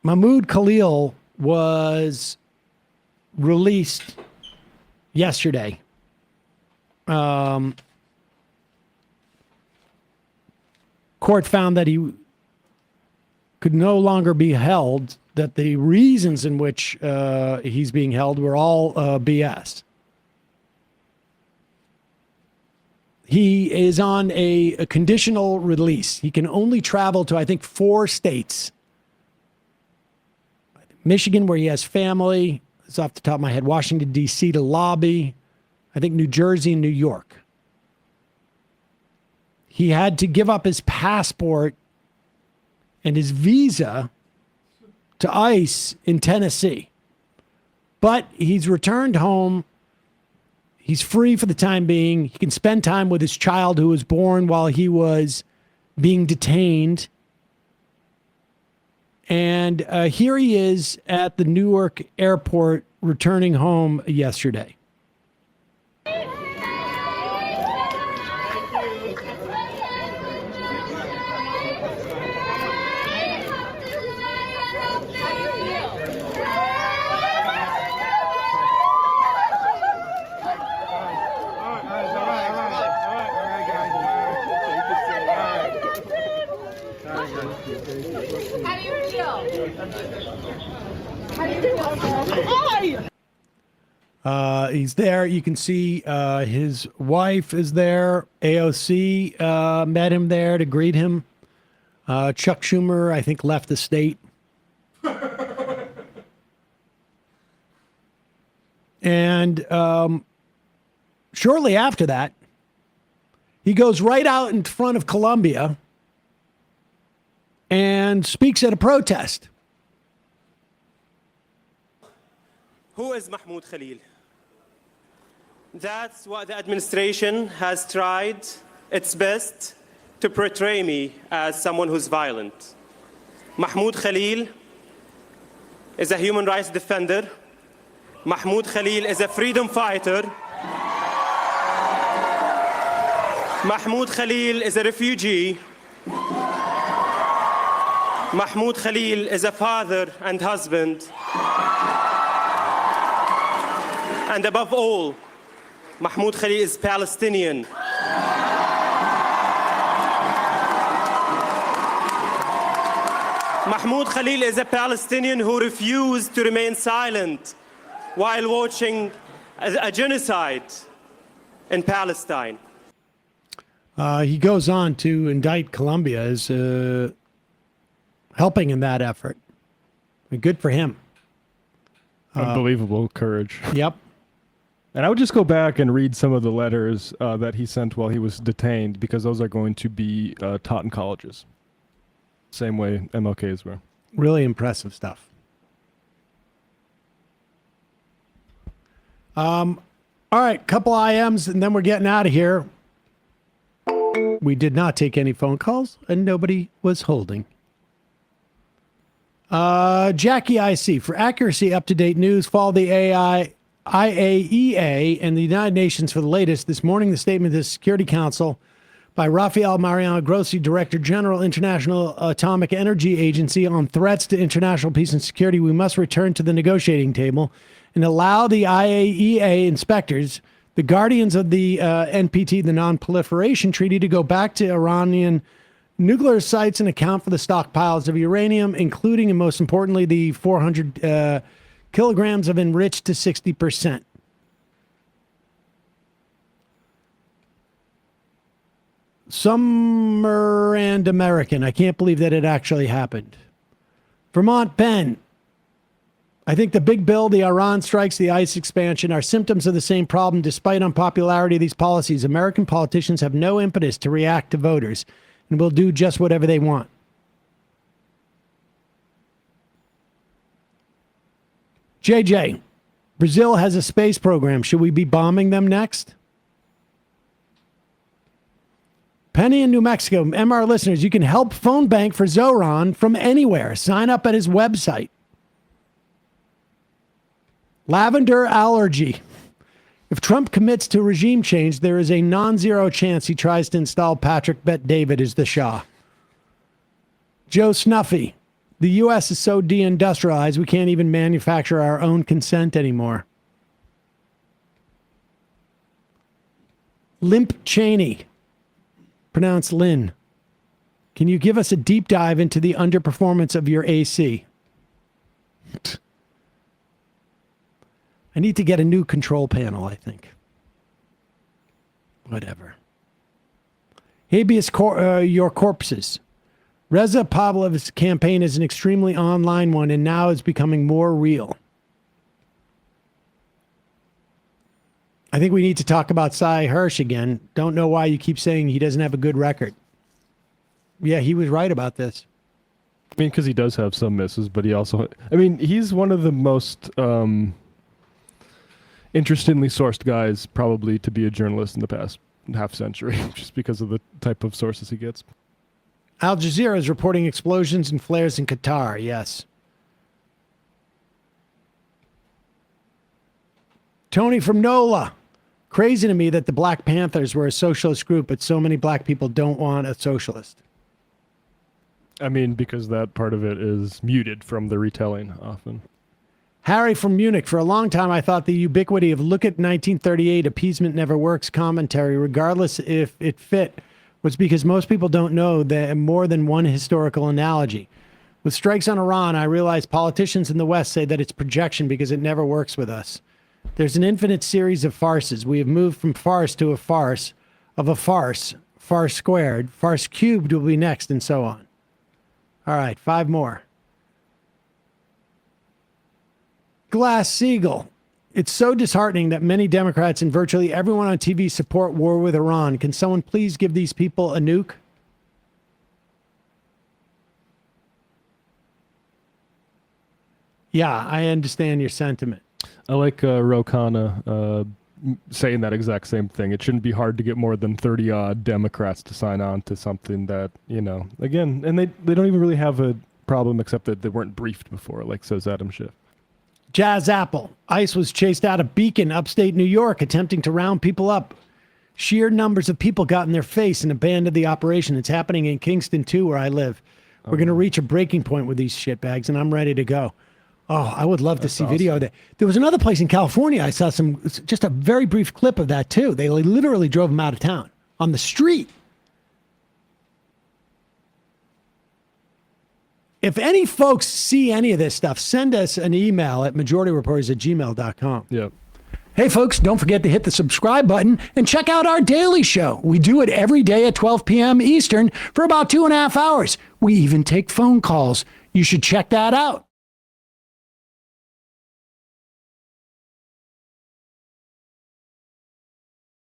Mahmoud Khalil was released yesterday. Court found that he could no longer be held, that the reasons in which he's being held were all BS. He is on a conditional release. He can only travel to, I think, 4 states. Michigan, where he has family. It's off the top of my head. Washington, D.C. to lobby. I think New Jersey and New York. He had to give up his passport and his visa to ICE in Tennessee. But he's returned home. He's free for the time being. He can spend time with his child who was born while he was being detained. And here he is at the Newark airport returning home yesterday. He's there. You can see his wife is there. AOC met him there to greet him. Chuck Schumer, I think, left the state. And shortly after that, he goes right out in front of Columbia and speaks at a protest. Who is Mahmoud Khalil? That's what the administration has tried its best to portray me as someone who's violent. Mahmoud Khalil is a human rights defender. Mahmoud Khalil is a freedom fighter. Mahmoud Khalil is a refugee. Mahmoud Khalil is a father and husband. And above all, Mahmoud Khalil is Palestinian. Mahmoud Khalil is a Palestinian who refused to remain silent while watching a genocide in Palestine. He goes on to indict Colombia as helping in that effort. Good for him. Unbelievable courage. Yep. And I would just go back and read some of the letters that he sent while he was detained, because those are going to be taught in colleges. Same way MLKs were. Really impressive stuff. All right, couple IMs, and then we're getting out of here. We did not take any phone calls, and nobody was holding. Jackie IC, for accuracy, up-to-date news, follow the IAEA and the United Nations for the latest. This morning, the statement of the Security Council by Rafael Mariano Grossi, Director General, International Atomic Energy Agency, on threats to international peace and security. We must return to the negotiating table and allow the IAEA inspectors, the guardians of the NPT, the Non-Proliferation Treaty, to go back to Iranian nuclear sites and account for the stockpiles of uranium, including, and most importantly, the 400 kilograms of enriched to 60%. Summer and American. I can't believe that it actually happened. Vermont Penn. I think the big bill, the Iran strikes, the ICE expansion are symptoms of the same problem. Despite unpopularity of these policies, American politicians have no impetus to react to voters and will do just whatever they want. JJ, Brazil has a space program. Should we be bombing them next? Penny in New Mexico, MR listeners, you can help phone bank for Zoran from anywhere. Sign up at his website. Lavender allergy. If Trump commits to regime change, there is a non-zero chance he tries to install Patrick Bet David as the Shah. Joe Snuffy. The U.S. is so deindustrialized, we can't even manufacture our own consent anymore. Limp Cheney, pronounced Lynn. Can you give us a deep dive into the underperformance of your AC? I need to get a new control panel, I think. Whatever. Habeas your corpses. Reza Pavlov's campaign is an extremely online one and now is becoming more real. I think we need to talk about Cy Hirsch again. Don't know why you keep saying he doesn't have a good record. Yeah, he was right about this. I mean, because he does have some misses, but he also, I mean, he's one of the most interestingly sourced guys probably to be a journalist in the past half century, just because of the type of sources he gets. Al Jazeera is reporting explosions and flares in Qatar. Yes. Tony from NOLA. Crazy to me that the Black Panthers were a socialist group, but so many black people don't want a socialist. I mean, because that part of it is muted from the retelling often. Harry from Munich. For a long time, I thought the ubiquity of look at 1938, appeasement never works commentary, regardless if it fit, was because most people don't know that more than one historical analogy. With strikes on Iran, I realized politicians in the West say that it's projection because it never works with us. There's an infinite series of farces. We have moved from farce to a farce, of a farce, farce squared, farce cubed will be next, and so on. All right, 5 more. Glass Seagull. It's so disheartening that many Democrats and virtually everyone on TV support war with Iran. Can someone please give these people a nuke? Yeah, I understand your sentiment. I like Ro Khanna saying that exact same thing. It shouldn't be hard to get more than 30-odd Democrats to sign on to something that, you know, again, and they don't even really have a problem except that they weren't briefed before, like says Adam Schiff. Jazz Apple. ICE was chased out of Beacon, upstate New York, attempting to round people up. Sheer numbers of people got in their face and abandoned the operation. It's happening in Kingston, too, where I live. We're going to reach a breaking point with these shitbags, and I'm ready to go. Oh, I would love to see video of that. There was another place in California. I saw just a very brief clip of that, too. They literally drove them out of town on the street. If any folks see any of this stuff, send us an email at majorityreporters@gmail.com. Yeah. Hey, folks, don't forget to hit the subscribe button and check out our daily show. We do it every day at 12 p.m. Eastern for about 2.5 hours. We even take phone calls. You should check that out.